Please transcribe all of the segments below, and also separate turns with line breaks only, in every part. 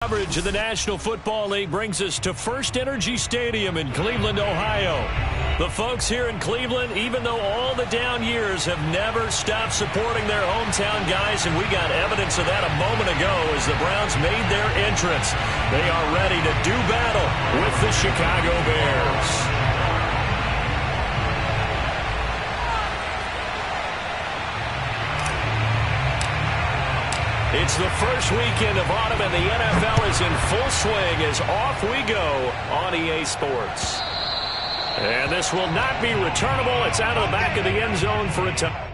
Coverage of the National Football League brings us to First Energy Stadium in Cleveland, Ohio. The folks here in Cleveland, even though all the down years, have never stopped supporting their hometown guys, and we got evidence of that a moment ago as the Browns made their entrance. They are ready to do battle with the Chicago Bears. It's the first weekend of autumn, and the NFL is in full swing as off we go on EA Sports. And this will not be returnable. It's out of the back of the end zone for a touchdown.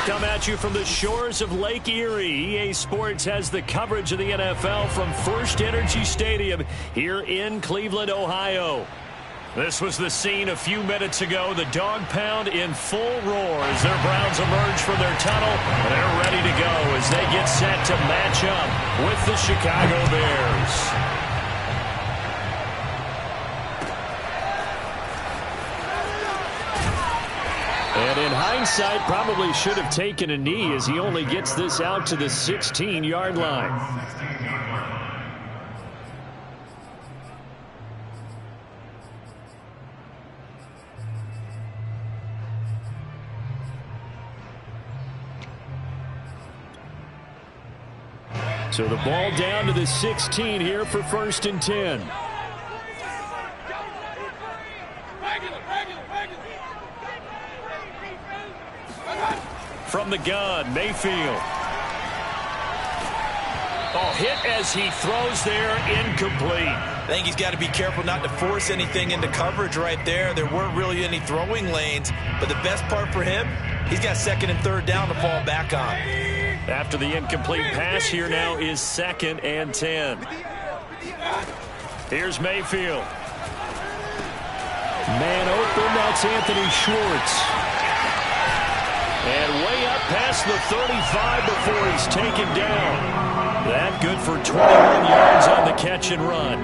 Come at you from the shores of Lake Erie. EA Sports has the coverage of the NFL from First Energy Stadium here in Cleveland, Ohio. This was the scene a few minutes ago. The dog pound in full roar as their Browns emerge from their tunnel. They're ready to go as they get set to match up with the Chicago Bears. And in hindsight, probably should have taken a knee as he only gets this out to the 16-yard line. So the ball down to the 16 here for 1st and 10. From the gun, Mayfield. Oh, hit as he throws there, incomplete.
I think he's got to be careful not to force anything into coverage right there. There weren't really any throwing lanes, but the best part for him, he's got 2nd and 3rd down to fall back on.
After the incomplete pass, here now is 2nd and 10. Here's Mayfield. Man open, that's Anthony Schwartz. And way up past the 35 before he's taken down. That good for 21 yards on the catch and run.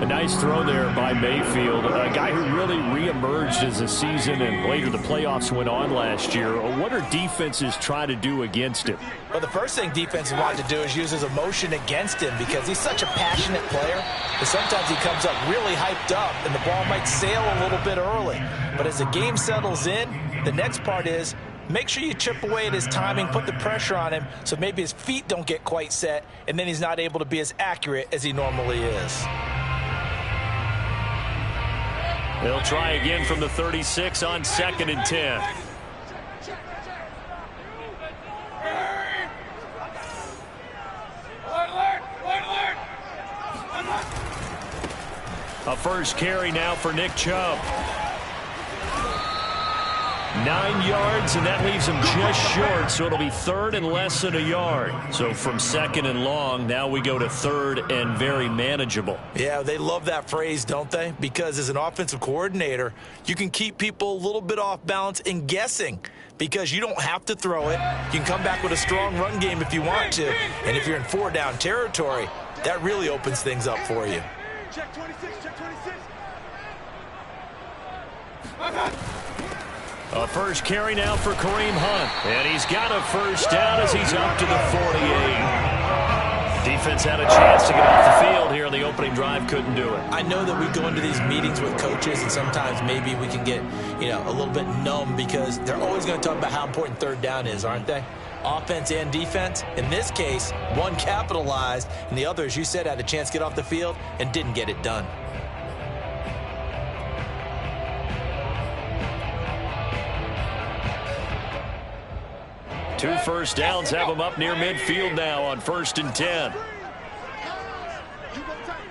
A nice throw there by Mayfield, a guy who really reemerged as the season and later the playoffs went on last year. What are defenses trying to do against him?
Well, the first thing defenses want to do is use his emotion against him because he's such a passionate player that sometimes he comes up really hyped up and the ball might sail a little bit early. But as the game settles in, the next part is make sure you chip away at his timing, put the pressure on him so maybe his feet don't get quite set and then he's not able to be as accurate as he normally is.
They'll try again from the 36 on 2nd and 10. A first carry now for Nick Chubb. 9 yards, and that leaves him just short, so it'll be 3rd and less than a yard. So from 2nd and long, now we go to 3rd and very manageable.
Yeah, they love that phrase, don't they? Because as an offensive coordinator, you can keep people a little bit off balance and guessing because you don't have to throw it. You can come back with a strong run game if you want to. And if you're in 4-down territory, that really opens things up for you.
Check 26, check 26.
A first carry now for Kareem Hunt. And he's got a first down as he's up to the 48. Defense had a chance to get off the field here in the opening drive, couldn't do it.
I know that we go into these meetings with coaches, and sometimes maybe we can get, a little bit numb because they're always going to talk about how important 3rd down is, aren't they? Offense and defense. In this case, one capitalized, and the other, as you said, had a chance to get off the field and didn't get it done.
Two first downs have him up near midfield now on 1st and 10.
You got tight.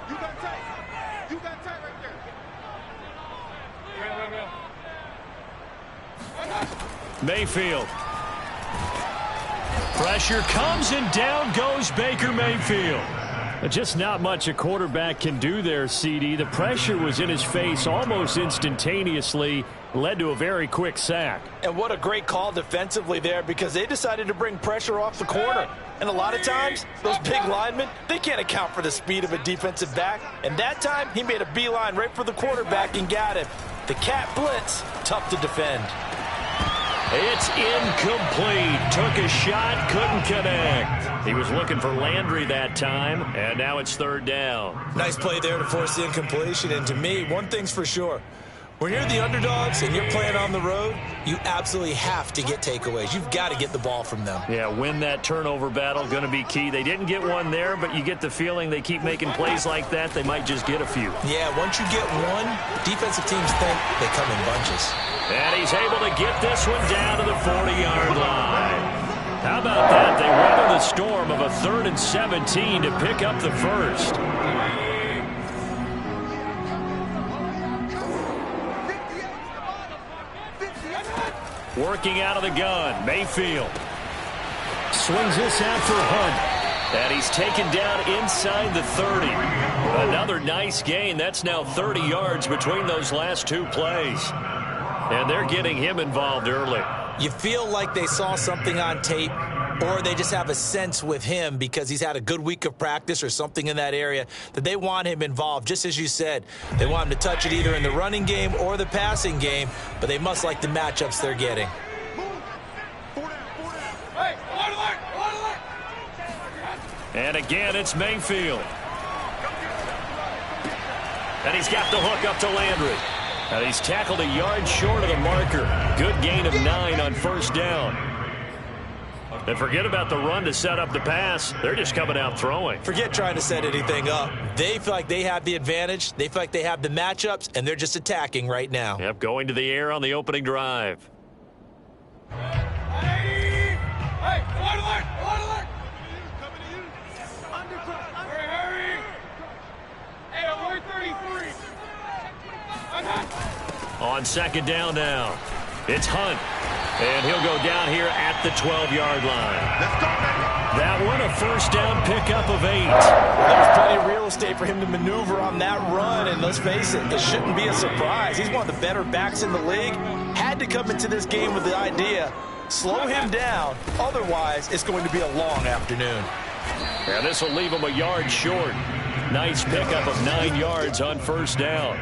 You got tight. You got tight right there.
Mayfield. Pressure comes and down goes Baker Mayfield. Just not much a quarterback can do there, CD. The pressure was in his face almost instantaneously, led to a very quick sack.
And what a great call defensively there because they decided to bring pressure off the corner. And a lot of times, those big linemen, they can't account for the speed of a defensive back. And that time, he made a beeline right for the quarterback and got him. The cat blitz, tough to defend.
It's incomplete. Took a shot, couldn't connect. He was looking for Landry that time, and now it's 3rd down.
Nice play there to force the incompletion. And to me, one thing's for sure. When you're the underdogs and you're playing on the road, you absolutely have to get takeaways. You've got to get the ball from them.
Yeah, win that turnover battle, going to be key. They didn't get one there, but you get the feeling they keep making plays like that, they might just get a few.
Yeah, once you get one, defensive teams think they come in bunches.
And he's able to get this one down to the 40-yard line. How about that? They weather the storm of a 3rd and 17 to pick up the first. Working out of the gun, Mayfield. Swings this out for Hunt. And he's taken down inside the 30. Another nice gain. That's now 30 yards between those last two plays. And they're getting him involved early.
You feel like they saw something on tape, or they just have a sense with him because he's had a good week of practice or something in that area that they want him involved. Just as you said, they want him to touch it either in the running game or the passing game, but they must like the matchups they're getting.
And again, it's Mayfield. And he's got the hook up to Landry. And he's tackled a yard short of the marker. Good gain of 9 on 1st down. And forget about the run to set up the pass. They're just coming out throwing.
Forget trying to set anything up. They feel like they have the advantage. They feel like they have the matchups, and they're just attacking right now.
Yep, going to the air on the opening drive. On 2nd down now, it's Hunt. And he'll go down here at the 12-yard line. That one, a 1st down pickup of 8.
There's plenty of real estate for him to maneuver on that run, and let's face it, it shouldn't be a surprise. He's one of the better backs in the league. Had to come into this game with the idea, slow him down, otherwise it's going to be a long afternoon.
And this will leave him a yard short. Nice pickup of 9 yards on 1st down.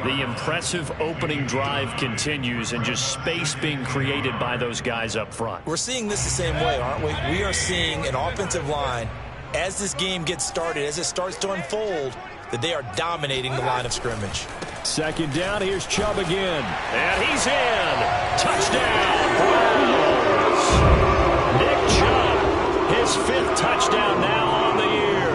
The impressive opening drive continues and just space being created by those guys up front.
We're seeing this the same way, aren't we? We are seeing an offensive line, as this game gets started, as it starts to unfold, that they are dominating the line of scrimmage.
2nd down, here's Chubb again. And he's in. Touchdown, Browns. Nick Chubb, his 5th touchdown now on the year.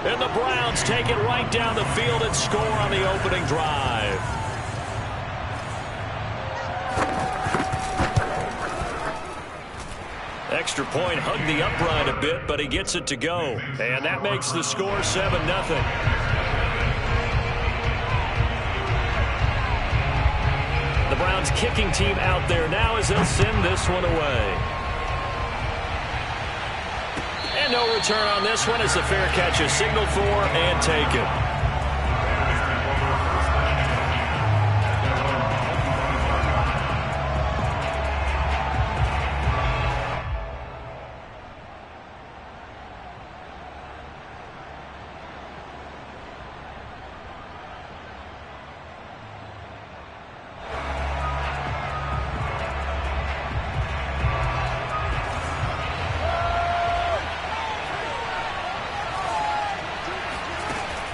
And the Browns take it right down the field and score on the opening drive. Extra point hugged the upright a bit, but he gets it to go. And that makes the score 7-0. The Browns kicking team out there now as they'll send this one away. And no return on this one as the fair catch is signaled for and taken.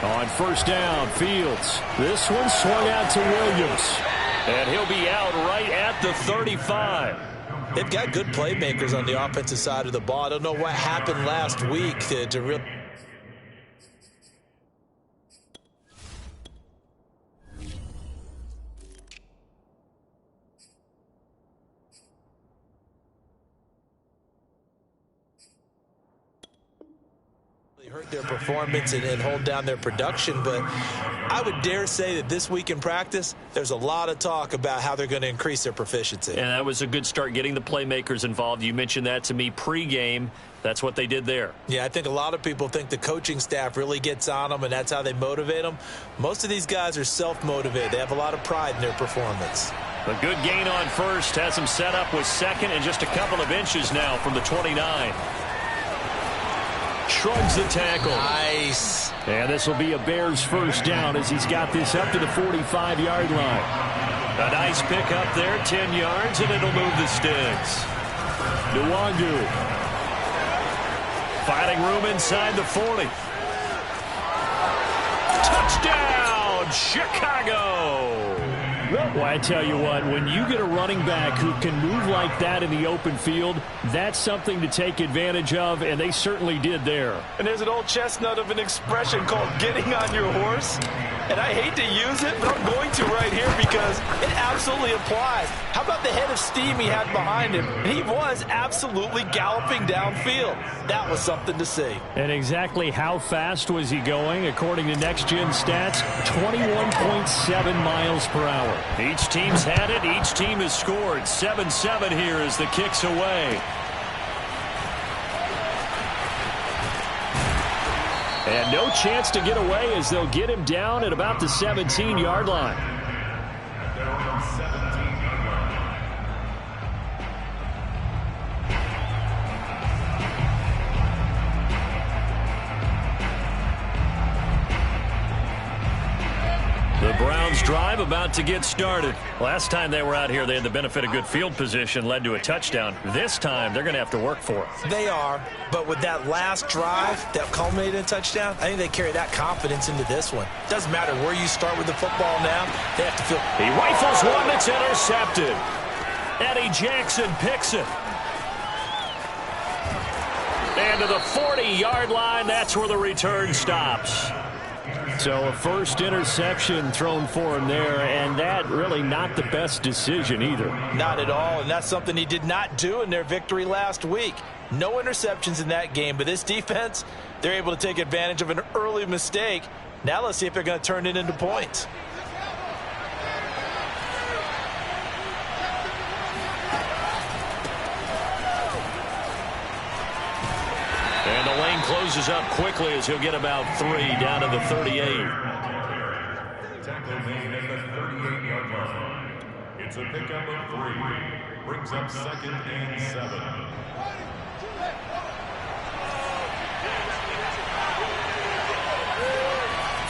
On first down, Fields. This one swung out to Williams. And he'll be out right at the 35.
They've got good playmakers on the offensive side of the ball. I don't know what happened last week to really... hurt their performance and hold down their production, but I would dare say that this week in practice, there's a lot of talk about how they're going to increase their proficiency.
And that was a good start, getting the playmakers involved. You mentioned that to me pregame. That's what they did there.
Yeah, I think a lot of people think the coaching staff really gets on them, and that's how they motivate them. Most of these guys are self-motivated. They have a lot of pride in their performance.
A good gain on first has them set up with second and just a couple of inches now from the 29. Shrugs the tackle.
Nice.
And this will be a Bears first down as he's got this up to the 45-yard line. A nice pick up there, 10 yards, and it'll move the sticks. Nwangu. Finding room inside the 40. Touchdown, Chicago! Well, I tell you what, when you get a running back who can move like that in the open field, that's something to take advantage of, and they certainly did there.
And there's an old chestnut of an expression called getting on your horse. And I hate to use it, but I'm going to right here because it absolutely applies. How about the head of steam he had behind him? He was absolutely galloping downfield. That was something to see.
And exactly how fast was he going? According to Next Gen Stats, 21.7 miles per hour. Each team's had it. Each team has scored. 7-7 here as the kick's away. And no chance to get away as they'll get him down at about the 17-yard line. The Browns drive about to get started. Last time they were out here, they had the benefit of good field position, led to a touchdown. This time, they're going to have to work for it.
They are, but with that last drive that culminated in a touchdown, I think they carry that confidence into this one. Doesn't matter where you start with the football now, they have to feel...
He rifles one that's intercepted. Eddie Jackson picks it. And to the 40-yard line, that's where the return stops. So a first interception thrown for him there, and that really not the best decision either.
Not at all, and that's something he did not do in their victory last week. No interceptions in that game, but this defense, they're able to take advantage of an early mistake. Now let's see if they're going to turn it into points.
And the lane closes up quickly as he'll get about 3 down to the 38.
Tackle made at the 38-yard line. It's a pickup of 3. Brings up 2nd and 7.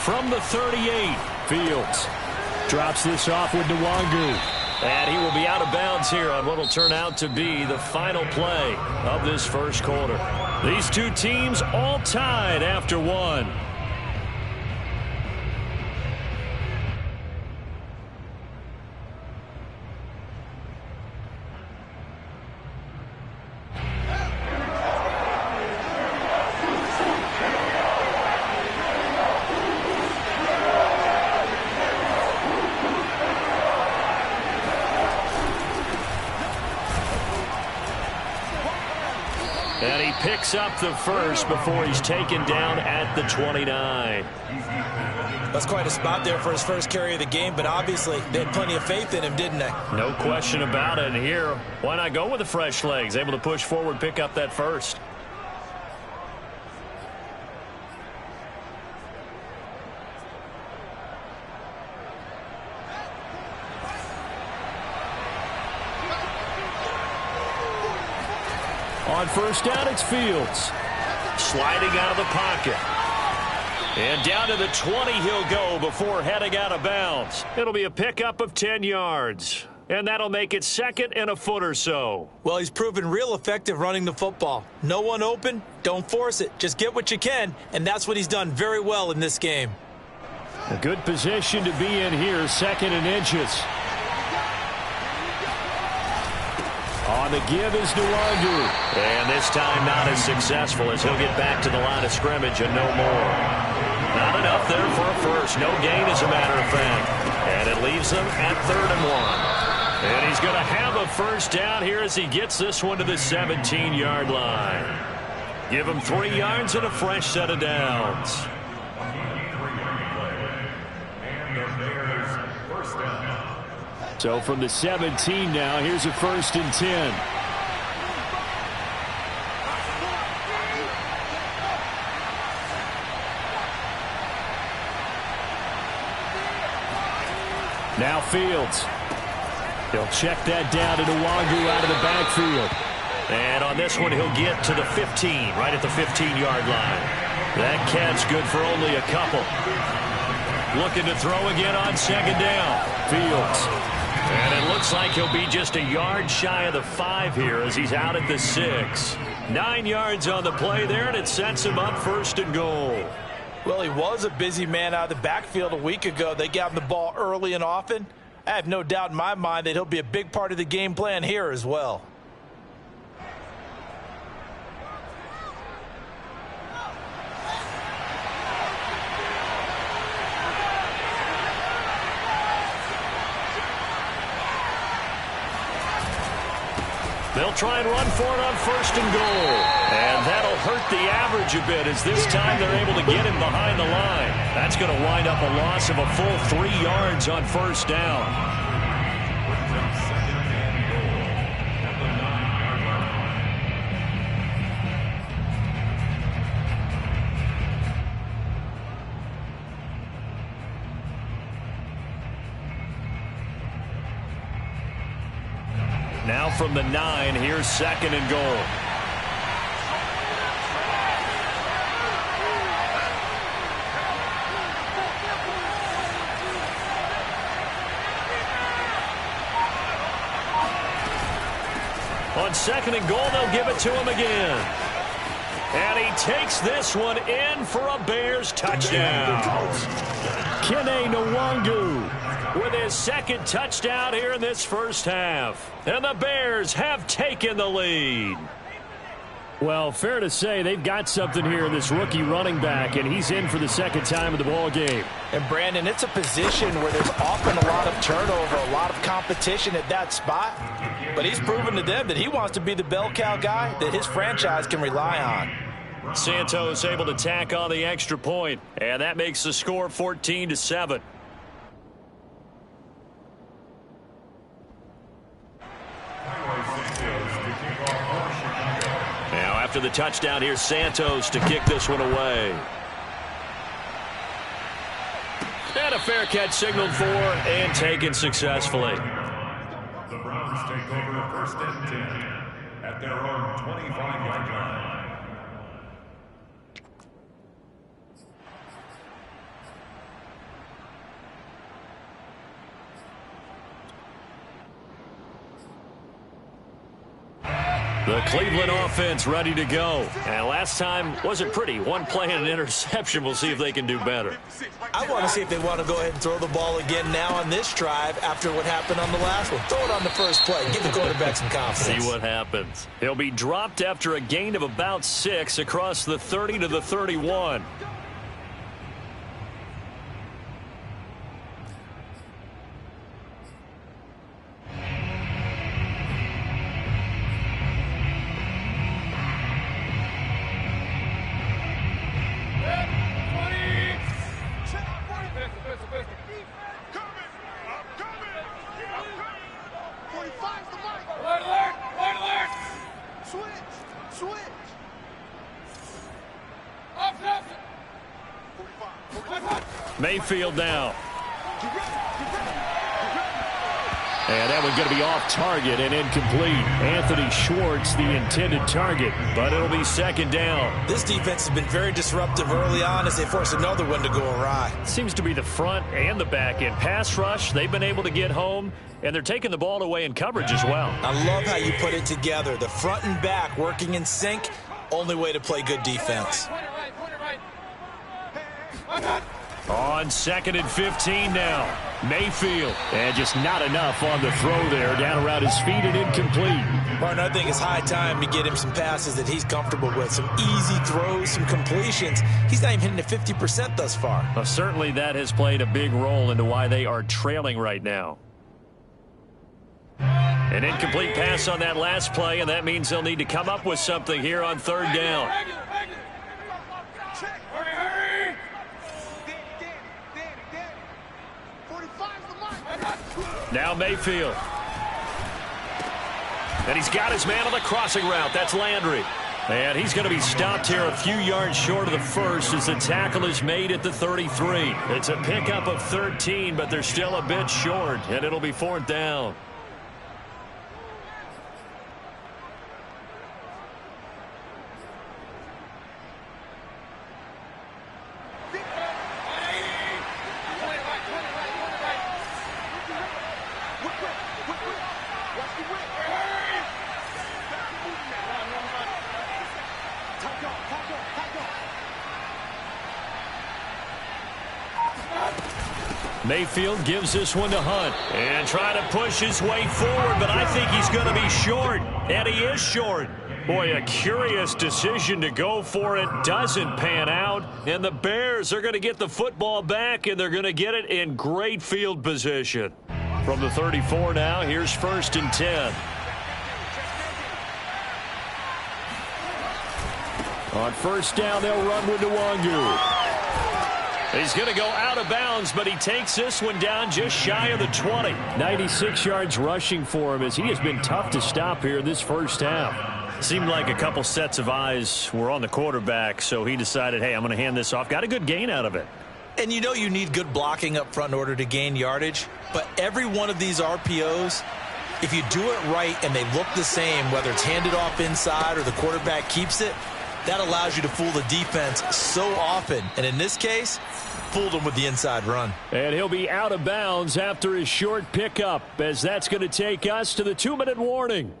From the 38, Fields drops this off with Nwangu. And he will be out of bounds here on what will turn out to be the final play of this first quarter. These two teams all tied after one. And he picks up the first before he's taken down at the 29.
That's quite a spot there for his first carry of the game, but obviously they had plenty of faith in him, didn't they?
No question about it. And here, why not go with the fresh legs? Able to push forward, pick up that first. On first down, it's Fields. Sliding out of the pocket. And down to the 20 he'll go before heading out of bounds. It'll be a pickup of 10 yards. And that'll make it second and a foot or so.
Well, he's proven real effective running the football. No one open, don't force it. Just get what you can, and that's what he's done very well in this game.
A good position to be in here, second and inches. On the give is Nwangu. And this time not as successful as he'll get back to the line of scrimmage and no more. Not enough there for a first. No gain, as a matter of fact. And it leaves them at 3rd and 1. And he's going to have a first down here as he gets this one to the 17-yard line. Give him 3 yards and a fresh set of downs. So from the 17 now, here's a 1st and 10. Now Fields. He'll check that down to Nwangu out of the backfield. And on this one, he'll get to the 15, right at the 15-yard line. That catch good for only a couple. Looking to throw again on 2nd down. Fields. And it looks like he'll be just a yard shy of the 5 here as he's out at the 6. 9 yards on the play there, and it sets him up 1st and goal.
Well, he was a busy man out of the backfield a week ago. They got him the ball early and often. I have no doubt in my mind that he'll be a big part of the game plan here as well.
They'll try and run for it on 1st and goal. And that'll hurt the average a bit as this time they're able to get him behind the line. That's going to wind up a loss of a full 3 yards on 1st down. Now from the 9, here's 2nd and goal. On 2nd and goal, they'll give it to him again. And he takes this one in for a Bears touchdown. Kene Nwangu with his 2nd touchdown here in this first half. And the Bears have taken the lead. Well, fair to say they've got something here in this rookie running back, and he's in for the 2nd time of the ball game.
And, Brandon, it's a position where there's often a lot of turnover, a lot of competition at that spot. But he's proven to them that he wants to be the bell cow guy that his franchise can rely on.
Santos able to tack on the extra point, and that makes the score 14-7. Now after the touchdown, here's Santos to kick this one away. And a fair catch signaled for and taken successfully.
The Browns take over 1st and 10 at their own 25-yard line.
The Cleveland offense ready to go. And last time wasn't pretty. One play and an interception. We'll see if they can do better.
I want to see if they want to go ahead and throw the ball again now on this drive after what happened on the last one. Throw it on the first play. Give the quarterback some confidence.
See what happens. He'll be dropped after a gain of about 6 across the 30 to the 31.
45's the mark. Alert, alert, alert, alert. Switch. Off. 45.
Mayfield now. And that one's going to be off target and incomplete. Anthony Schwartz, the intended target, but it'll be second down.
This defense has been very disruptive early on as they force another one to go awry.
Seems to be the front and the back end. Pass rush, they've been able to get home, and they're taking the ball away in coverage as well.
I love how you put it together. The front and back working in sync, only way to play good defense.
On 2nd and 15 now. Mayfield. And just not enough on the throw there. Down around his feet and incomplete.
Martin, I think it's high time to get him some passes that he's comfortable with. Some easy throws, some completions. He's not even hitting at 50% thus far.
Well, certainly that has played a big role into why they are trailing right now. An incomplete pass on that last play, and that means they'll need to come up with something here on 3rd down. Now Mayfield. And he's got his man on the crossing route. That's Landry. And he's going to be stopped here a few yards short of the first as the tackle is made at the 33. It's a pickup of 13, but they're still a bit short, and it'll be 4th down. Mayfield gives this one to Hunt and trying to push his way forward, but I think he's going to be short, and he is short. Boy, a curious decision to go for it. Doesn't pan out, and the Bears are going to get the football back, and they're going to get it in great field position. From the 34 now, here's 1st and 10. On 1st down, they'll run with Nwangu. He's going to go out of bounds, but he takes this one down just shy of the 20. 96 yards rushing for him as he has been tough to stop here this first half. Seemed like a couple sets of eyes were on the quarterback, so he decided, hey, I'm going to hand this off. Got a good gain out of it.
And you know you need good blocking up front in order to gain yardage, but every one of these RPOs, if you do it right and they look the same, whether it's handed off inside or the quarterback keeps it, that allows you to fool the defense so often. And in this case, fooled them with the inside run.
And he'll be out of bounds after his short pickup, as that's going to take us to the 2-minute warning.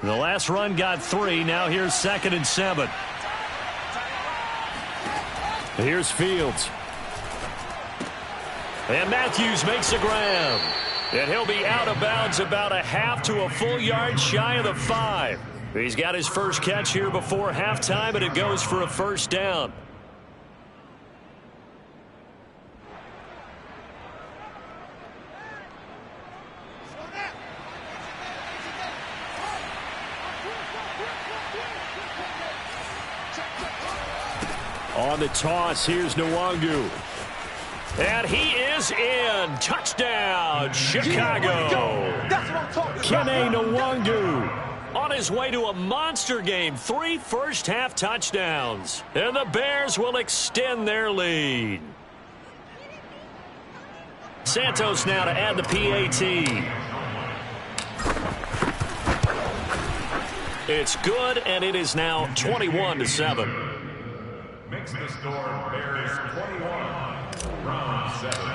The last run got 3. Now here's 2nd and 7. Here's Fields. And Matthews makes the grab. And he'll be out of bounds about a half to a full yard shy of the 5. He's got his first catch here before halftime, and it goes for a 1st down. On the toss, here's Nwangu. And he is in. Touchdown, Chicago. Kene Nwangu on his way to a monster game. 3 first-half touchdowns. And the Bears will extend their lead. Santos now to add the PAT. It's good, and it is now 21-7.
Makes the score Bears 21. Round 7.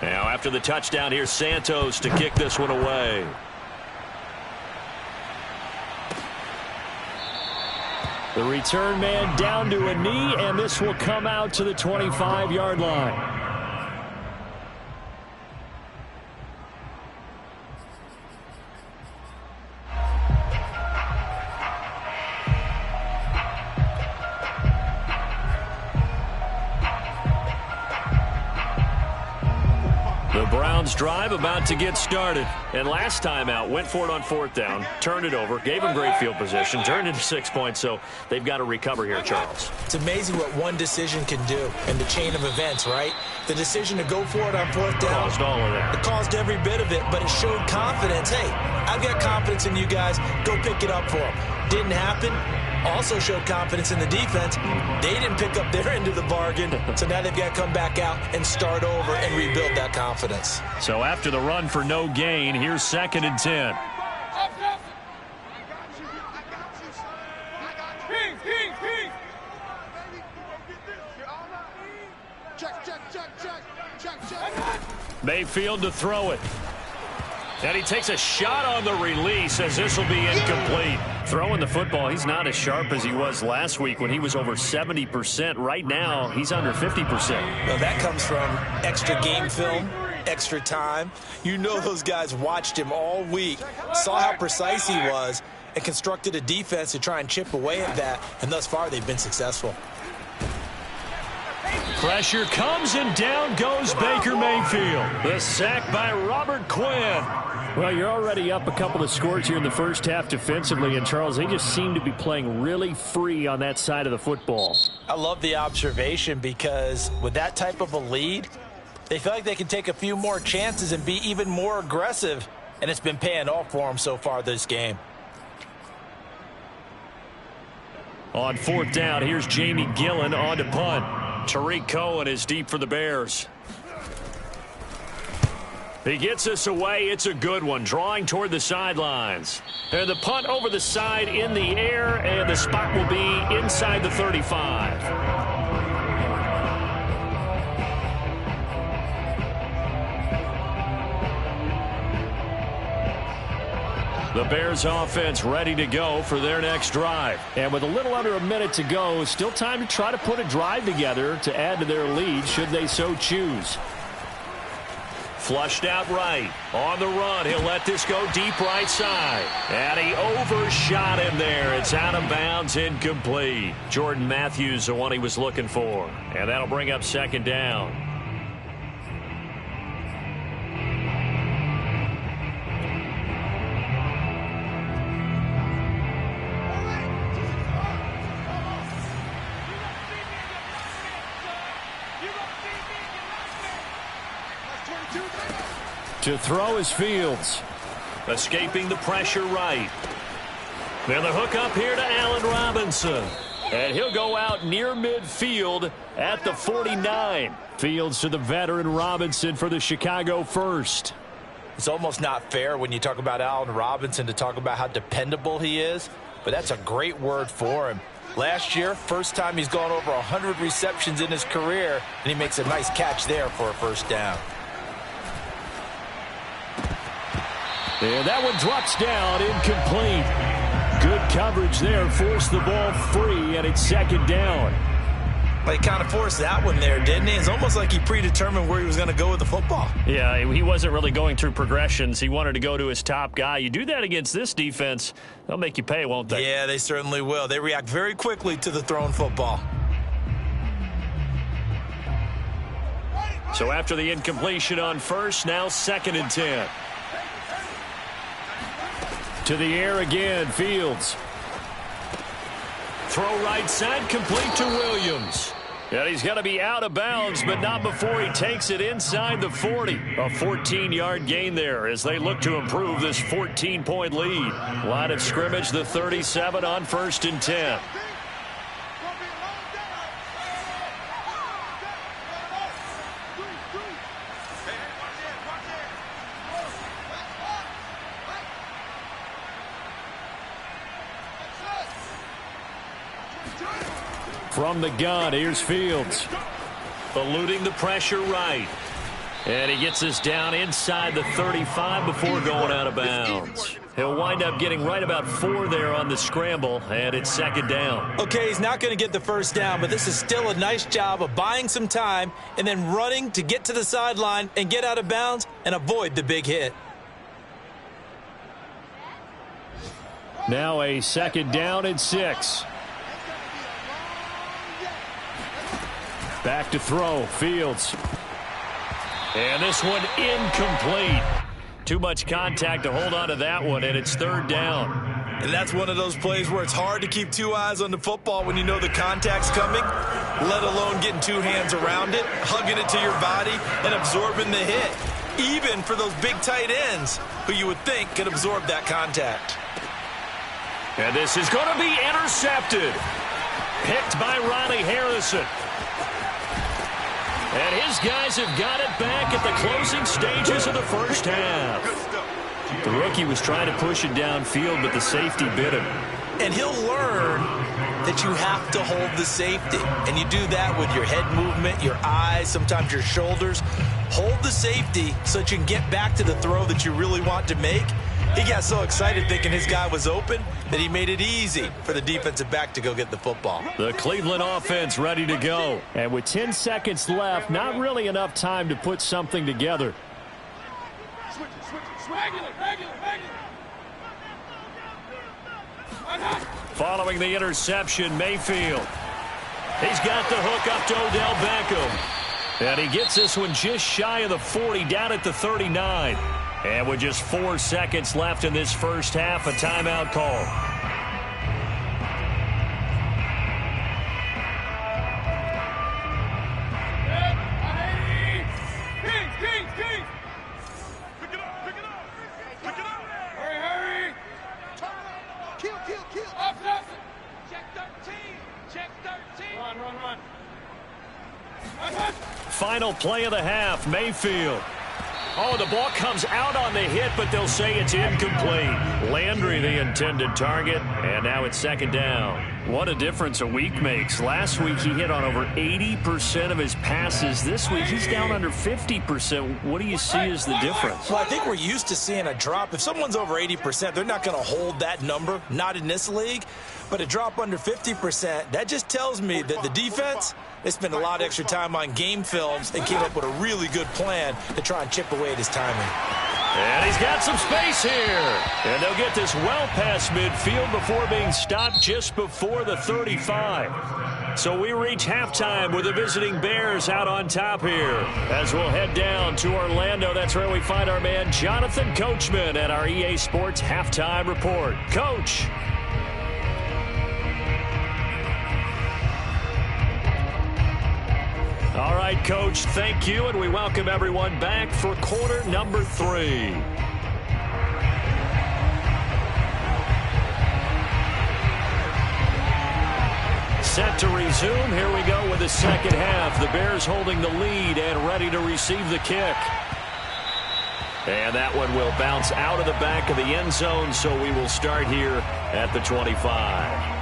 Now after the touchdown, here's Santos to kick this one away. The return man down to a knee, and this will come out to the 25-yard line. Browns drive about to get started. And last time out, went for it on 4th down, turned it over, gave them great field position, turned into 6 points, so they've got to recover here, Charles.
It's amazing what one decision can do in the chain of events, right? The decision to go for it on 4th down.
Caused all of that.
It caused every bit of it, but it showed confidence. Hey, I've got confidence in you guys. Go pick it up for them. Didn't happen. Also showed confidence in the defense. They didn't pick up their end of the bargain, so now they've got to come back out and start over and rebuild that confidence.
So after the run for no gain, here's 2nd and 10. Mayfield to throw it. And he takes a shot on the release as this will be incomplete. Throwing the football, he's not as sharp as he was last week when he was over 70%. Right now, he's under 50%.
Well, that comes from extra game film, extra time. You know those guys watched him all week, saw how precise he was, and constructed a defense to try and chip away at that. And thus far, they've been successful.
Pressure comes and down goes Baker Mayfield. The sack by Robert Quinn. Well, you're already up a couple of scores here in the first half defensively, and Charles, they just seem to be playing really free on that side of the football.
I love the observation because with that type of a lead, they feel like they can take a few more chances and be even more aggressive, and it's been paying off for them so far this game.
On 4th down, here's Jamie Gillen on to punt. Tariq Cohen is deep for the Bears. He gets us away. It's a good one. Drawing toward the sidelines. And the punt over the side in the air, and the spot will be inside the 35. The Bears offense ready to go for their next drive. And with a little under a minute to go, still time to try to put a drive together to add to their lead should they so choose. Flushed out right. On the run, he'll let this go deep right side. And he overshot him there. It's out of bounds, incomplete. Jordan Matthews, the one he was looking for. And that'll bring up 2nd down. To throw is Fields. Escaping the pressure right. Then the hook up here to Allen Robinson. And he'll go out near midfield at the 49. Fields to the veteran Robinson for the Chicago first.
It's almost not fair when you talk about Allen Robinson to talk about how dependable he is, but that's a great word for him. Last year, first time he's gone over 100 receptions in his career, and he makes a nice catch there for a 1st down.
And that one drops down, incomplete. Good coverage there, forced the ball free, and it's 2nd down.
Well, he kind of forced that one there, didn't he? It's almost like he predetermined where he was going to go with the football.
Yeah, he wasn't really going through progressions. He wanted to go to his top guy. You do that against this defense, they'll make you pay, won't they?
Yeah, they certainly will. They react very quickly to the thrown football.
So after the incompletion on 1st, now 2nd and 10. To the air again, Fields. Throw right side, complete to Williams. And he's got to be out of bounds, but not before he takes it inside the 40. A 14-yard gain there as they look to improve this 14-point lead. Line of scrimmage, the 37 on 1st and 10. From the gun, here's Fields. Eluding the pressure right. And he gets us down inside the 35 before going out of bounds. He'll wind up getting right about 4 there on the scramble, and it's 2nd down.
Okay, he's not going to get the 1st down, but this is still a nice job of buying some time and then running to get to the sideline and get out of bounds and avoid the big hit.
Now a 2nd down and 6. Back to throw, Fields. And this one incomplete. Too much contact to hold on to that one, and it's third down.
And that's one of those plays where it's hard to keep two eyes on the football when you know the contact's coming, let alone getting two hands around it, hugging it to your body, and absorbing the hit. Even for those big tight ends who you would think could absorb that contact.
And this is going to be intercepted. Picked by Ronnie Harrison. And his guys have got it back at the closing stages of the first half. The rookie was trying to push it downfield, but the safety bit him.
And he'll learn that you have to hold the safety. And you do that with your head movement, your eyes, sometimes your shoulders. Hold the safety so that you can get back to the throw that you really want to make. He got so excited thinking his guy was open that he made it easy for the defensive back to go get the football.
The Cleveland offense ready to go. And with 10 seconds left, not really enough time to put something together.
Switch it. Regular.
Following the interception, Mayfield. He's got the hook up to Odell Beckham. And he gets this one just shy of the 40, down at the 39. And with just 4 seconds left in this first half, a timeout call.
Kings. Pick it up. Hurry. Kill. Check 13. Run.
Final play of the half, Mayfield. Oh, the ball comes out on the hit, but they'll say it's incomplete. Landry, the intended target, and now it's second down. What a difference a week makes. Last week, he hit on over 80% of his passes. This week, he's down under 50%. What do you see as the difference?
Well, I think we're used to seeing a drop. If someone's over 80%, they're not going to hold that number, not in this league. But a drop under 50%, that just tells me that the defense, they spent a lot of extra time on game films and came up with a really good plan to try and chip away at his timing.
And he's got some space here. And they'll get this well past midfield before being stopped just before the 35. So we reach halftime with the visiting Bears out on top here. As we'll head down to Orlando, that's where we find our man Jonathan Coachman at our EA Sports Halftime Report. Coach. All right, Coach, thank you, and we welcome everyone back for quarter number 3. Set to resume. Here we go with the second half. The Bears holding the lead and ready to receive the kick. And that one will bounce out of the back of the end zone, so we will start here at the 25.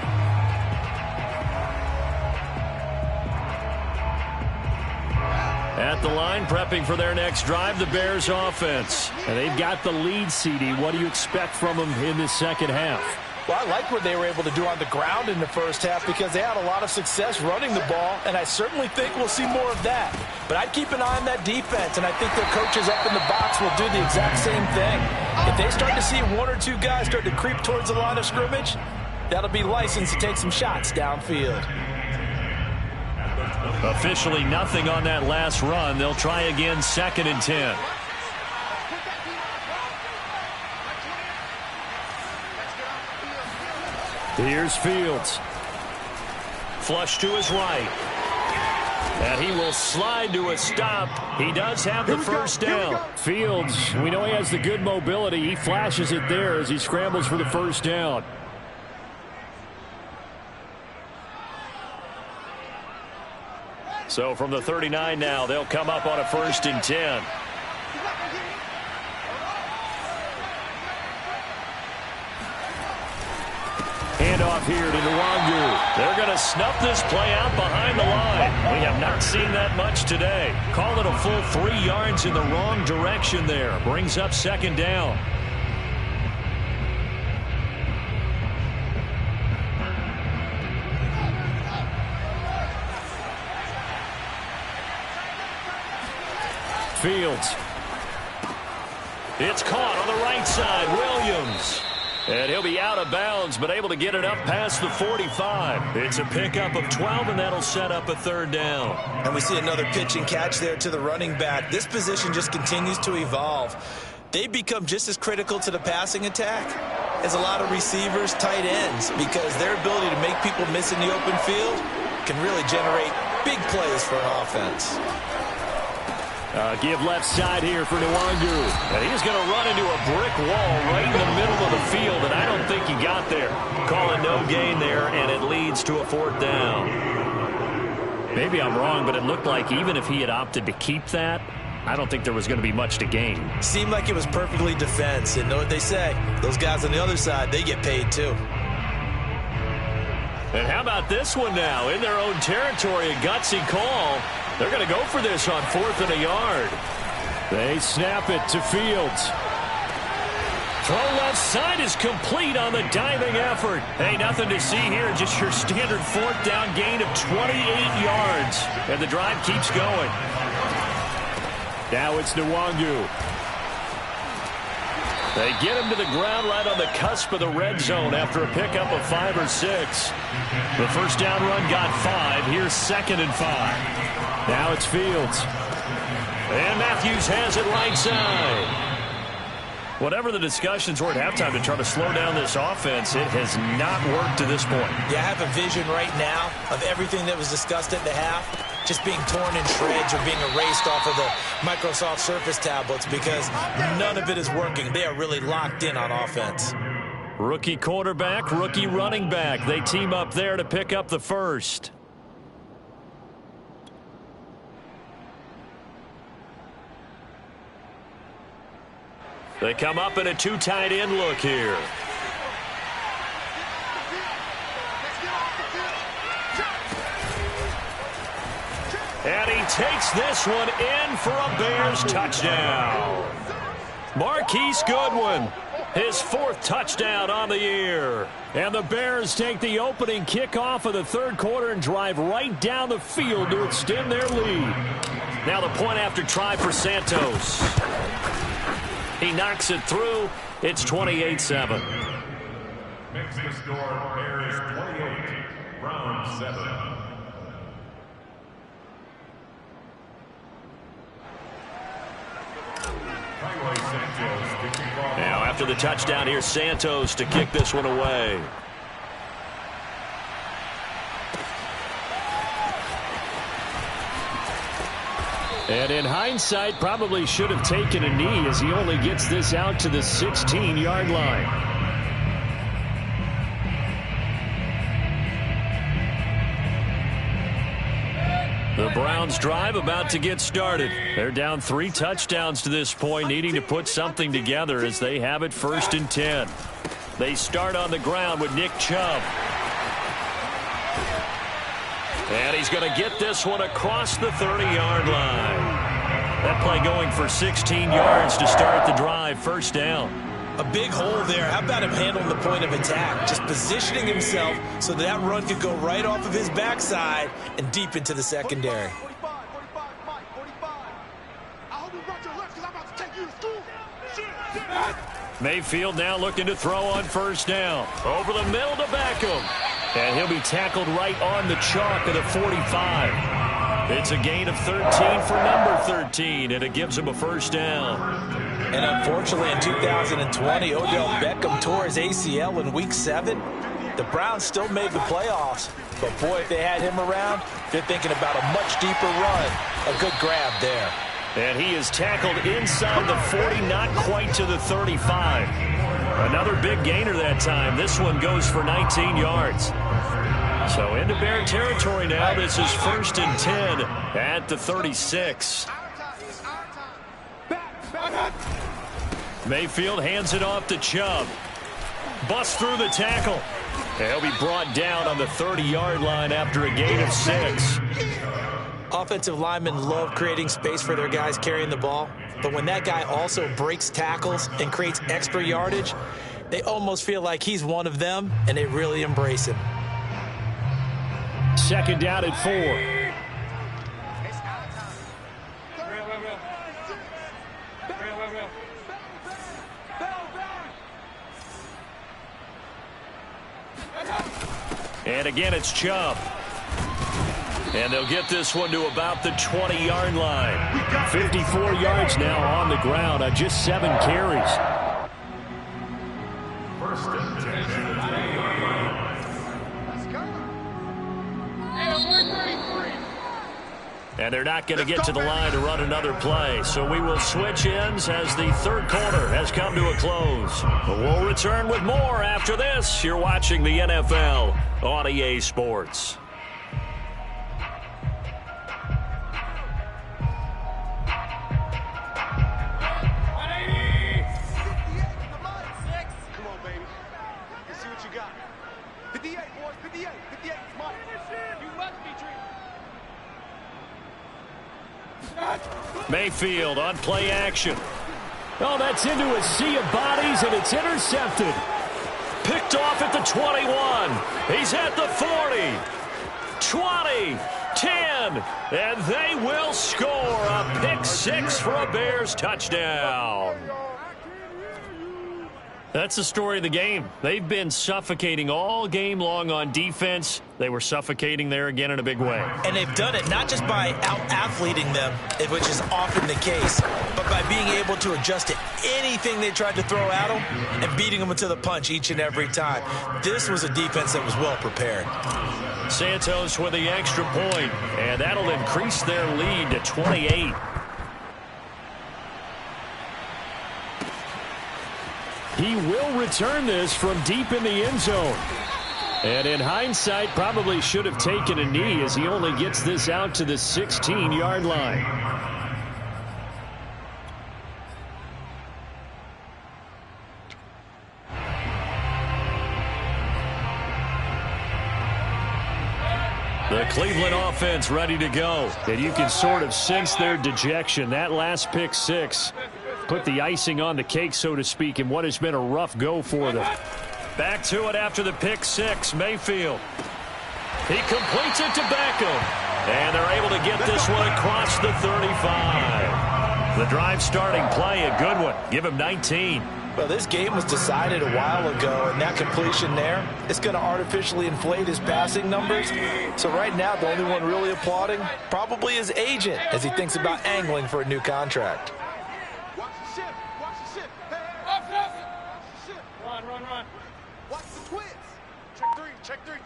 At the line, prepping for their next drive, the Bears offense. And they've got the lead, CD. What do you expect from them in the second half?
Well, I like what they were able to do on the ground in the first half because they had a lot of success running the ball, and I certainly think we'll see more of that. But I'd keep an eye on that defense, and I think their coaches up in the box will do the exact same thing. If they start to see one or two guys start to creep towards the line of scrimmage, that'll be license to take some shots downfield.
Officially nothing on that last run. They'll try again, 2nd and 10. Here's Fields. Flush to his right. And he will slide to a stop. He does have the first down. Fields, we know he has the good mobility. He flashes it there as he scrambles for the first down. So from the 39 now, they'll come up on a 1st and 10. Handoff here to Nwangu. They're going to snuff this play out behind the line. We have not seen that much today. Call it a full 3 yards in the wrong direction there. Brings up 2nd down. Fields. It's caught on the right side. Williams. And he'll be out of bounds, but able to get it up past the 45. It's a pickup of 12, and that'll set up a third down.
And we see another pitch and catch there to the running back. This position just continues to evolve. They become just as critical to the passing attack as a lot of receivers, tight ends, because their ability to make people miss in the open field can really generate big plays for an offense.
Give left side here for Nwangu. And he's going to run into a brick wall right in the middle of the field, and I don't think he got there. Calling no gain there, and it leads to a fourth down. Maybe I'm wrong, but it looked like even if he had opted to keep that, I don't think there was going to be much to gain.
Seemed like it was perfectly defense, and know what they say. Those guys on the other side, they get paid too.
And how about this one now? In their own territory, a gutsy call. They're going to go for this on 4th and a yard. They snap it to Fields. Throw left side is complete on the diving effort. Hey, nothing to see here. Just your standard 4th down gain of 28 yards. And the drive keeps going. Now it's Nwangu. They get him to the ground right on the cusp of the red zone after a pickup of 5 or 6. The first down run got 5. Here's 2nd and 5. Now it's Fields. And Matthews has it right side. Whatever the discussions were at halftime to try to slow down this offense, it has not worked to this point.
Yeah, I have a vision right now of everything that was discussed at the half just being torn in shreds or being erased off of the Microsoft Surface tablets because none of it is working. They are really locked in on offense.
Rookie quarterback, rookie running back. They team up there to pick up the first. They come up in a 2 tight end look here. And he takes this one in for a Bears touchdown. Marquise Goodwin, his 4th touchdown on the year. And the Bears take the opening kickoff of the 3rd quarter and drive right down the field to extend their lead. Now the point after try for Santos. He knocks it through. It's 28-7.
Makes the score Bears 28, round 7.
Now after the touchdown, here's Santos to kick this one away. And in hindsight, probably should have taken a knee as he only gets this out to the 16-yard line. The Browns drive about to get started. They're down 3 touchdowns to this point, needing to put something together as they have it 1st and 10. They start on the ground with Nick Chubb. And he's going to get this one across the 30-yard line. That play going for 16 yards to start the drive, 1st down.
A big hole there. How about him handling the point of attack? Just positioning himself so that run could go right off of his backside and deep into the secondary.
45. I hope you brought your lunch because I'm about to take you to school. Shit.
Mayfield now looking to throw on 1st down. Over the middle to Beckham. And he'll be tackled right on the chalk of the 45. It's a gain of 13 for number 13, and it gives him a 1st down.
And unfortunately, in 2020, Odell Beckham tore his ACL in Week 7. The Browns still made the playoffs. But, boy, if they had him around, they're thinking about a much deeper run. A good grab there.
And he is tackled inside the 40, not quite to the 35. Another big gainer that time. This one goes for 19 yards. So into Bear territory now. This is 1st and 10 at the 36. Mayfield hands it off to Chubb. Busts through the tackle. And he'll be brought down on the 30-yard line after a gain of 6.
Offensive linemen love creating space for their guys carrying the ball. But when that guy also breaks tackles and creates extra yardage, they almost feel like he's one of them, and they really embrace him.
2nd down at 4. again, it's Chubb. And they'll get this one to about the 20-yard line. 54 yards now on the ground on just 7 carries.
First and 10.
Let's go. And we're 33.
And they're not going to get to the line to run another play. So we will switch ends as the third quarter has come to a close. But we'll return with more after this. You're watching the NFL on EA Sports.
Come on, baby. Let's see what you got. 58, boys. 58. 58 is mine. You must be dreaming.
Mayfield on play action. Oh, that's into a sea of bodies, and it's intercepted. Picked off at the 21. He's at the 40. 20. 10. And they will score a pick 6 for a Bears touchdown. That's the story of the game. They've been suffocating all game long on defense. They were suffocating there again in a big way.
And they've done it not just by out-athleting them, which is often the case, but by being able to adjust to anything they tried to throw at them and beating them to the punch each and every time. This was a defense that was well prepared.
Santos with the extra point, and that'll increase their lead to 28. He will return this from deep in the end zone. And in hindsight, probably should have taken a knee as he only gets this out to the 16-yard line. The Cleveland offense ready to go. And you can sort of sense their dejection. That last pick 6 put the icing on the cake, so to speak, in what has been a rough go for them. Back to it after the pick 6. Mayfield. He completes it to Beckham. And they're able to get this one across the 35. The drive starting play, a good one. Give him 19.
Well, this game was decided a while ago, and that completion there is going to artificially inflate his passing numbers. So right now, the only one really applauding probably his agent as he thinks about angling for a new contract.
Watch the ship. Watch the ship. Hey, hey. Watch the ship. Run. Watch the twins. Check three.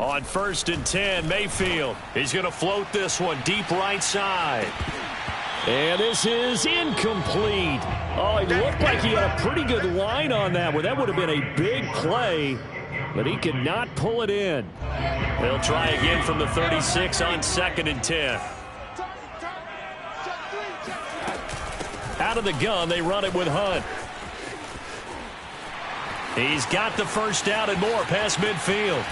On 1st and 10, Mayfield. He's going to float this one deep right side. And this is incomplete. Oh, it looked like he had a pretty good line on that one. That would have been a big play, but he could not pull it in. They'll try again from the 36 on 2nd and 10. Out of the gun, they run it with Hunt. He's got the first down and more past midfield.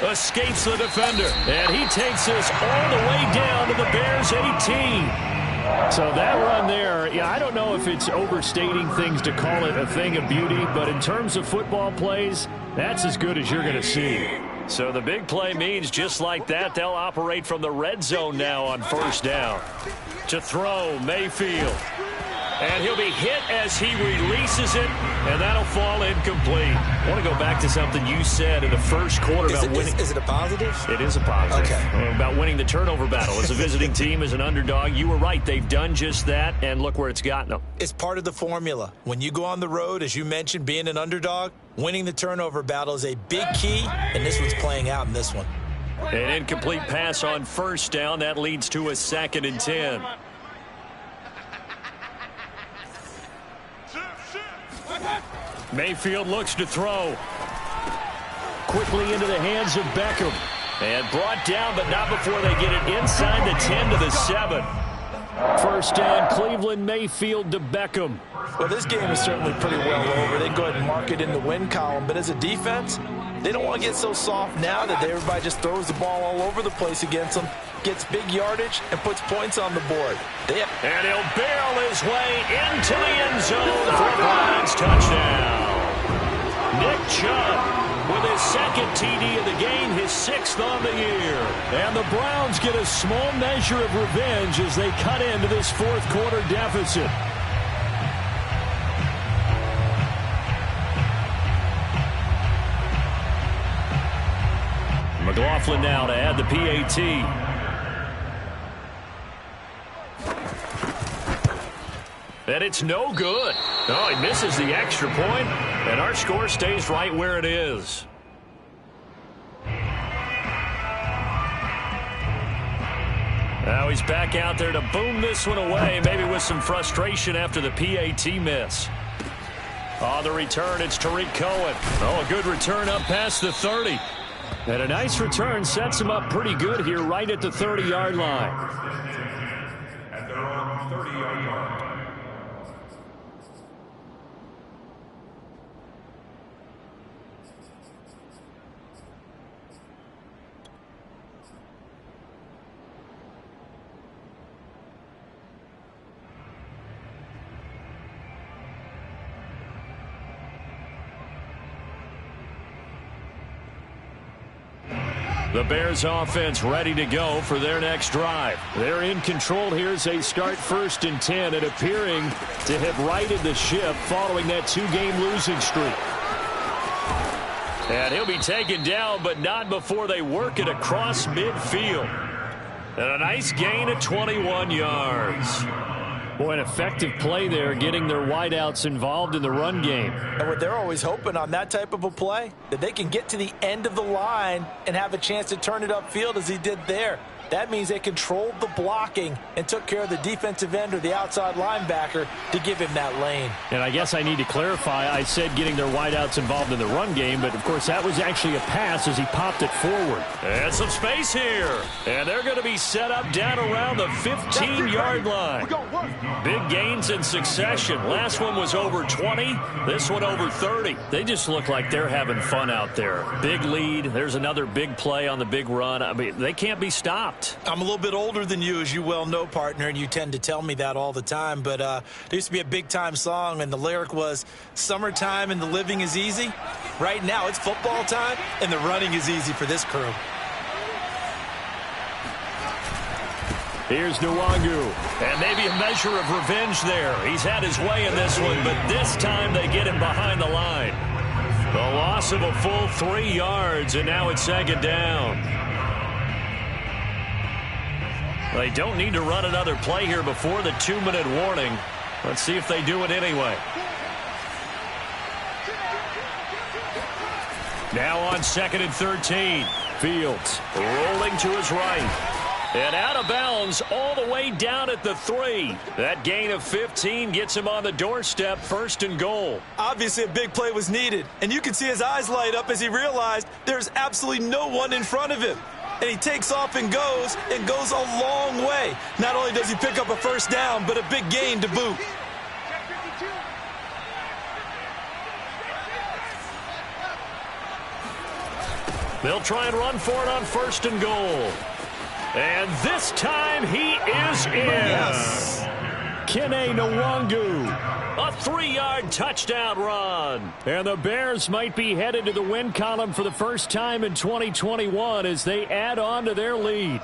Escapes the defender, and he takes this all the way down to the Bears' 18. So that run there, I don't know if it's overstating things to call it a thing of beauty, but in terms of football plays, that's as good as you're going to see. So the big play means just like that, they'll operate from the red zone now on 1st down. To throw, Mayfield. And he'll be hit as he releases it, and that'll fall incomplete. I want to go back to something you said in the first quarter about winning.
Is it a positive?
It is a positive.
Okay.
About winning the turnover battle as a visiting team, as an underdog. You were right. They've done just that, and look where it's gotten them.
It's part of the formula. When you go on the road, as you mentioned, being an underdog, winning the turnover battle is a big key, and this one's playing out in this one.
An incomplete pass on 1st down. That leads to a 2nd and 10. Mayfield looks to throw. Quickly into the hands of Beckham. And brought down, but not before they get it inside the 10 to the 7. 1st down, Cleveland. Mayfield to Beckham.
Well, this game is certainly pretty well over. They can go ahead and mark it in the win column. But as a defense, they don't want to get so soft now that everybody just throws the ball all over the place against them, gets big yardage, and puts points on the board.
And he'll barrel his way into the end zone for a Browns touchdown. Nick Chubb with his 2nd TD of the game, his 6th on the year. And the Browns get a small measure of revenge as they cut into this 4th quarter deficit. McLaughlin now to add the PAT. And it's no good. Oh, he misses the extra point, and our score stays right where it is. Now he's back out there to boom this one away, maybe with some frustration after the PAT miss. On the return, it's Tariq Cohen. Oh, a good return up past the 30. And a nice return sets him up pretty good here right at the 30-yard line.
At their own 30-yard line.
The Bears offense ready to go for their next drive. They're in control here as they start 1st and 10 and appearing to have righted the ship following that 2-game losing streak. And he'll be taken down, but not before they work it across midfield. And a nice gain of 21 yards. Boy, an effective play there, getting their wideouts involved in the run game.
And what they're always hoping on that type of a play, that they can get to the end of the line and have a chance to turn it upfield as he did there. That means they controlled the blocking and took care of the defensive end or the outside linebacker to give him that lane.
And I guess I need to clarify, I said getting their wideouts involved in the run game, but of course that was actually a pass as he popped it forward. And some space here. And they're going to be set up down around the 15-yard line. Big gains in succession. Last one was over 20. This one over 30. They just look like they're having fun out there. Big lead. There's another big play on the big run. I mean, they can't be stopped.
I'm a little bit older than you, as you well know, partner, and you tend to tell me that all the time. But there used to be a big-time song, and the lyric was, "Summertime and the living is easy." Right now, it's football time, and the running is easy for this crew.
Here's Nwangu, and maybe a measure of revenge there. He's had his way in this one, but this time they get him behind the line. The loss of a full 3 yards, and now it's 2nd down. They don't need to run another play here before the 2-minute warning. Let's see if they do it anyway. Now on 2nd and 13. Fields rolling to his right. And out of bounds all the way down at the 3. That gain of 15 gets him on the doorstep, 1st and goal.
Obviously, a big play was needed, and you can see his eyes light up as he realized there's absolutely no one in front of him. And he takes off and goes a long way. Not only does he pick up a 1st down, but a big gain to boot.
They'll try and run for it on 1st and goal. And this time he is in.
Yes.
Kene Nwangu. A 3-yard touchdown run. And the Bears might be headed to the win column for the first time in 2021 as they add on to their lead.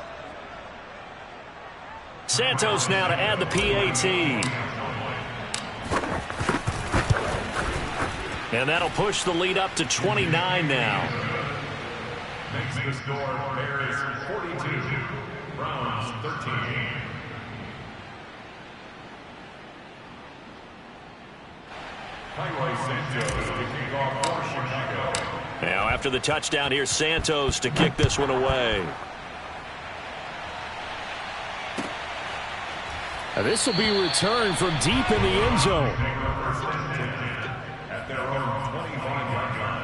Santos now to add the PAT. And that'll push the lead up to 29 now.
Makes the score Bears 42, Browns 13.
Now after the touchdown, here's Santos to kick this one away. Now this will be returned from deep in the end zone.
At their own 25-yard line.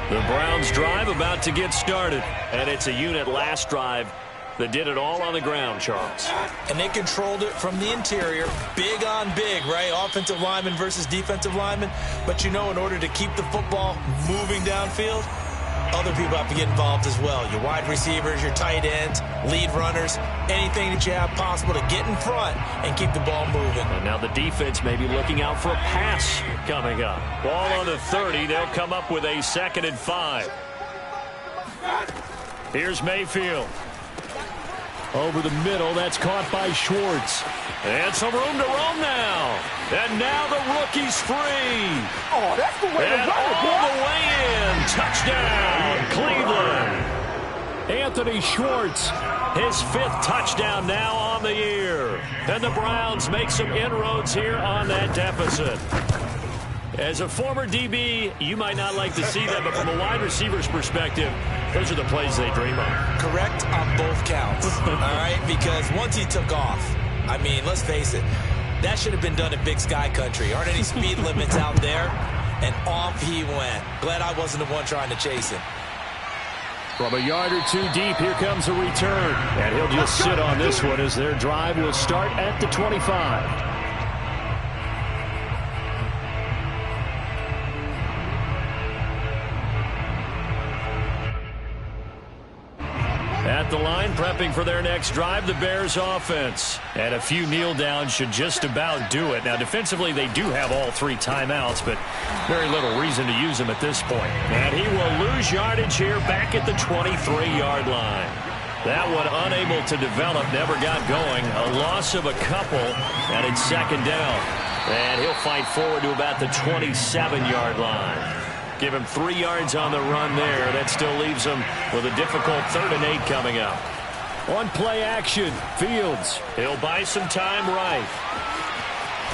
The Browns drive about to get started. And it's a unit last drive that did it all on the ground, Charles.
And they controlled it from the interior. Big on big, right? Offensive lineman versus defensive lineman. But you know, in order to keep the football moving downfield, other people have to get involved as well. Your wide receivers, your tight ends, lead runners, anything that you have possible to get in front and keep the ball moving.
And now the defense may be looking out for a pass coming up. Ball on the 30. They'll come up with a 2nd and 5. Here's Mayfield. Over the middle, that's caught by Schwartz. And some room to roam now. And now the rookie's free.
Oh, that's the way
and
to run it,
all the way in. Touchdown, Cleveland. Anthony Schwartz, his 5th touchdown now on the year. And the Browns make some inroads here on that deficit. As a former DB, you might not like to see that, but from a wide receiver's perspective, those are the plays they dream of.
Correct on both counts, all right? Because once he took off, I mean, let's face it, that should have been done in Big Sky Country. Aren't any speed limits out there? And off he went. Glad I wasn't the one trying to chase him.
From a yard or two deep, here comes a return. And he'll just sit on this one as their drive will start at the 25. At the line, prepping for their next drive, the Bears offense. And a few kneel downs should just about do it. Now, defensively, they do have all 3 timeouts, but very little reason to use them at this point. And he will lose yardage here back at the 23-yard line. That one unable to develop, never got going. A loss of a couple, and it's 2nd down. And he'll fight forward to about the 27-yard line. Give him 3 yards on the run there. That still leaves him with a difficult 3rd and 8 coming up. On play action, Fields. He'll buy some time right.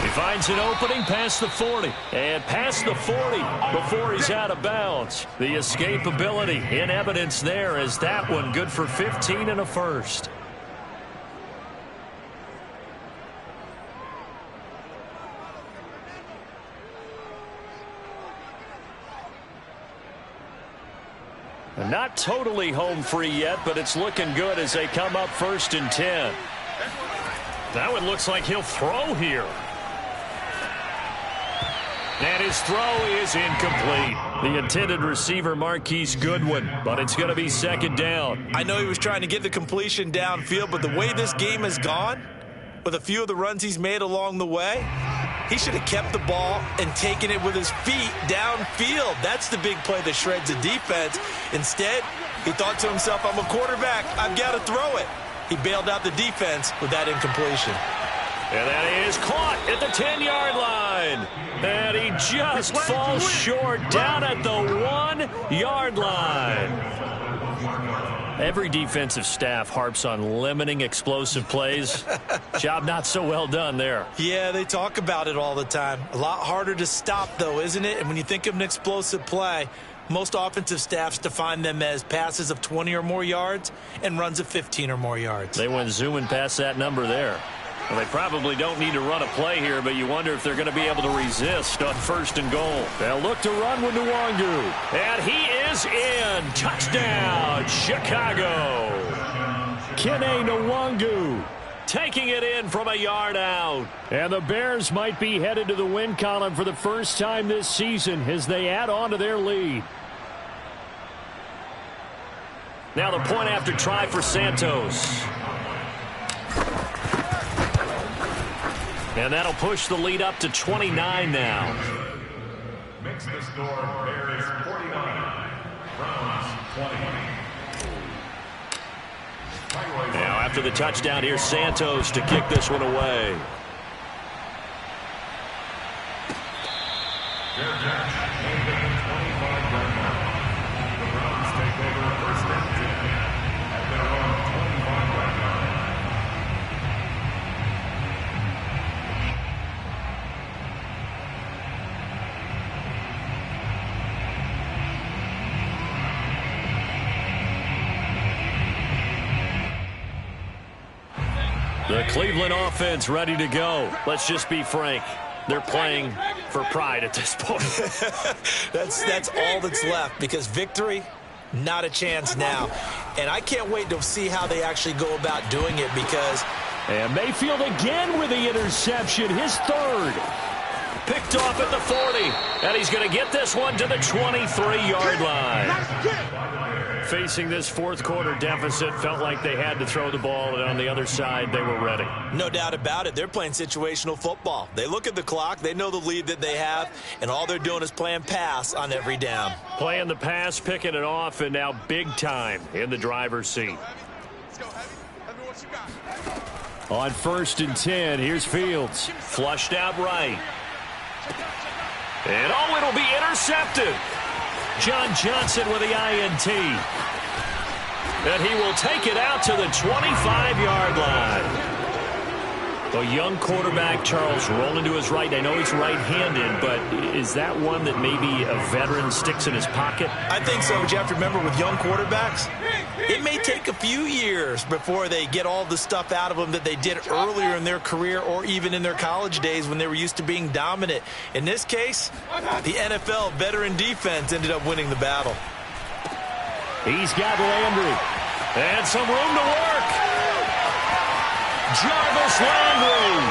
He finds an opening past the 40. And past the 40 before he's out of bounds. The escapability in evidence there as that one good for 15 and a first. Not totally home free yet, but it's looking good as they come up 1st and 10. That one looks like he'll throw here. And his throw is incomplete. The intended receiver, Marquise Goodwin, but it's going to be 2nd down.
I know he was trying to get the completion downfield, but the way this game has gone, with a few of the runs he's made along the way, he should have kept the ball and taken it with his feet downfield. That's the big play that shreds the defense. Instead, he thought to himself, I'm a quarterback. I've got to throw it. He bailed out the defense with that incompletion.
And that is caught at the 10-yard line. And he just falls short down at the 1-yard line. Every defensive staff harps on limiting explosive plays. Job not so well done there.
Yeah, they talk about it all the time. A lot harder to stop, though, isn't it? And when you think of an explosive play, most offensive staffs define them as passes of 20 or more yards and runs of 15 or more yards.
They went zooming past that number there. Well, they probably don't need to run a play here, but you wonder if they're going to be able to resist on 1st and goal. They'll look to run with Nwangu. And he is in. Touchdown, Chicago. Kene Nwangu taking it in from a yard out. And the Bears might be headed to the win column for the first time this season as they add on to their lead. Now the point after try for Santos. And that'll push the lead up to 29 now.
Makes the score Bears 49, Browns 20.
Now after the touchdown, here's Santos to kick this one away.
The Browns take over 1st and 10 at their own 25-yard line.
The Cleveland offense ready to go. Let's just be frank. They're playing for pride at this point.
That's all that's left, because victory, not a chance now. And I can't wait to see how they actually go about doing it, because...
And Mayfield again with the interception, his 3rd. Picked off at the 40. And he's going to get this one to the 23-yard line. Facing this 4th quarter deficit, felt like they had to throw the ball, and on the other side, they were ready.
No doubt about it. They're playing situational football. They look at the clock, they know the lead that they have, and all they're doing is playing pass on every down.
Playing the pass, picking it off, and now big time in the driver's seat.
Let's go, Heavy. Everyone What you got?
On 1st and 10, here's Fields. Flushed out right. And oh, it'll be intercepted. John Johnson with the INT. And he will take it out to the 25-yard line. A young quarterback, Charles, rolling to his right. I know he's right-handed, but is that one that maybe a veteran sticks in his pocket?
I think so, but you have to remember with young quarterbacks, it may take a few years before they get all the stuff out of them that they did earlier in their career or even in their college days when they were used to being dominant. In this case, the NFL veteran defense ended up winning the battle.
He's got Landry. And some room to work. Jarvis Landry.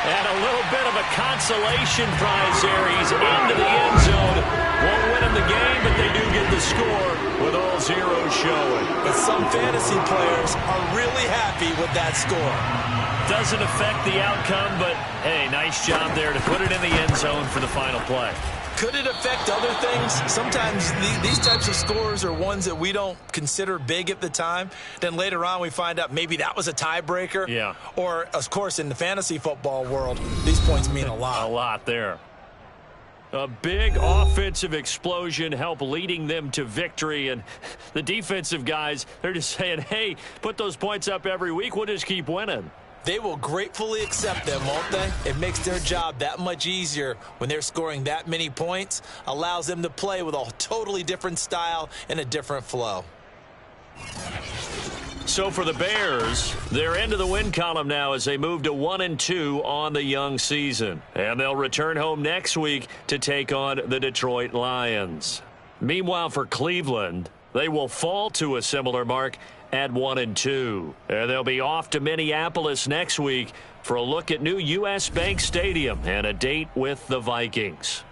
And a little bit of a consolation prize there. He's into the end zone. Won't win him the game, but they do get the score with all zeros showing.
But some fantasy players are really happy with that score.
Doesn't affect the outcome, but, hey, nice job there to put it in the end zone for the final play.
Could it affect other things? Sometimes these types of scores are ones that we don't consider big at the time. Then later on we find out maybe that was a tiebreaker.
Yeah.
Or, of course, in the fantasy football world, these points mean a lot.
A lot there. A big offensive explosion helped leading them to victory. And the defensive guys, they're just saying, hey, put those points up every week. We'll just keep winning.
They will gratefully accept them, won't they? It makes their job that much easier when they're scoring that many points. Allows them to play with a totally different style and a different flow.
So for the Bears, they're into the win column now as they move to 1-2 on the young season. And they'll return home next week to take on the Detroit Lions. Meanwhile, for Cleveland, they will fall to a similar mark at 1-2. And they'll be off to Minneapolis next week for a look at new U.S. Bank Stadium and a date with the Vikings.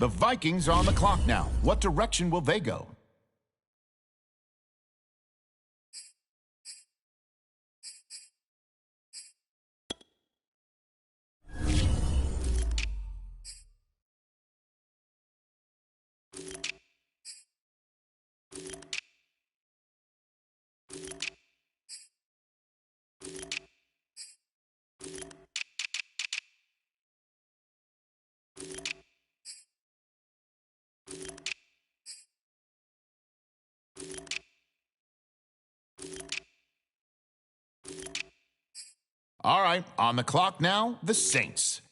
The Vikings are on the clock now. What direction will they go? All right, on the clock now, the Saints.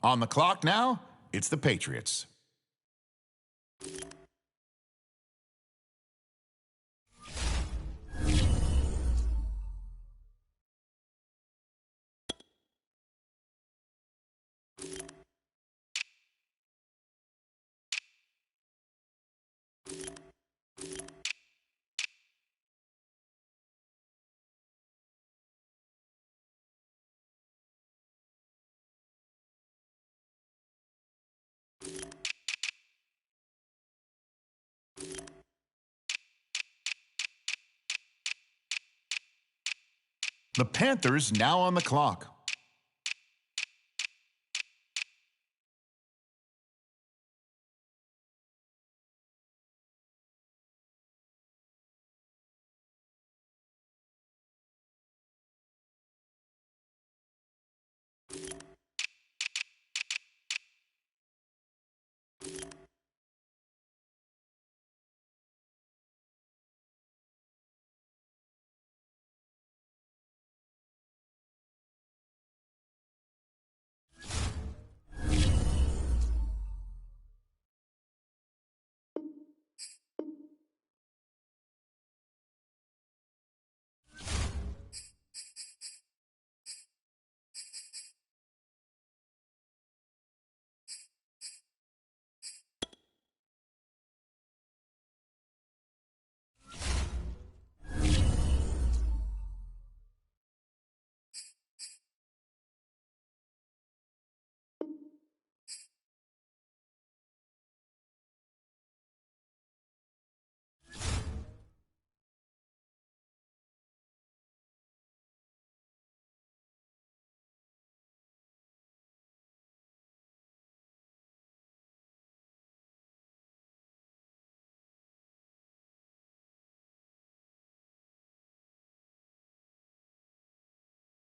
On the clock now, it's the Patriots. The Panthers now on the clock.